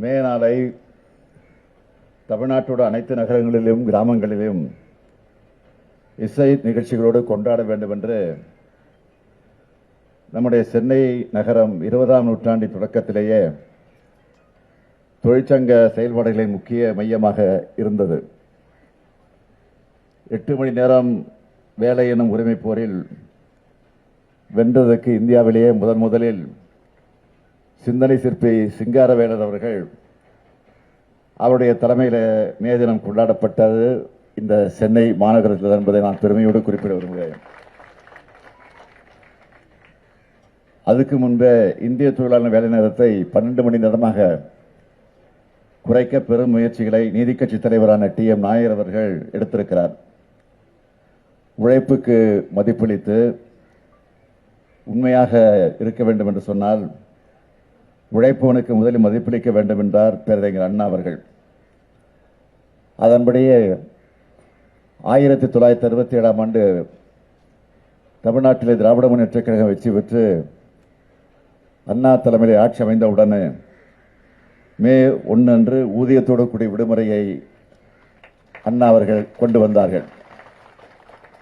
மே நாளை தமிழ்நாட்டோட அனைத்து நகரங்களிலும் கிராமங்களிலும் இசை நிகழ்ச்சிகளோடு கொண்டாட வேண்டும் என்று நம்முடைய சென்னை நகரம் 20ஆம் நூற்றாண்டின் தொடக்கத்திலேயே தொழிற்சங்க செயல்பாடுகளின் முக்கிய மையமாக இருந்தது. 8 மணி நேரம் வேலை எனும் உரிமை போரில் வென்றதற்கு இந்தியாவிலேயே முதலில் சிந்தனை சிற்பி சிங்காரவேலர் அவர்கள் அவருடைய தலைமையில் மே தினம் கொண்டாடப்பட்டது இந்த சென்னை மாநகரத்தில் என்பதை நான் பெருமையோடு குறிப்பிட விரும்புகிறேன். அதுக்கு முன்பே இந்திய தொழிலாளர் வேலை நேரத்தை 12 மணி நேரமாக குறைக்க பெரும் முயற்சிகளை நீதிக்கட்சி தலைவரான TM நாயர் அவர்கள் எடுத்திருக்கிறார். உழைப்புக்கு மதிப்பளித்து உண்மையாக இருக்க வேண்டும் என்று சொன்னால் உழைப்பவனுக்கு முதலில் மதிப்பளிக்க வேண்டும் என்றார் பேரறிஞர் அண்ணா அவர்கள். அதன்படியே 1967ஆம் ஆண்டு தமிழ்நாட்டிலே திராவிட முன்னேற்றக் கழகம் வெற்றி பெற்று அண்ணா தலைமையில் ஆட்சி அமைந்தவுடனே மே 1 அன்று ஊதியத்தோடு கூடிய விடுமுறையை அண்ணா அவர்கள் கொண்டு வந்தார்கள்.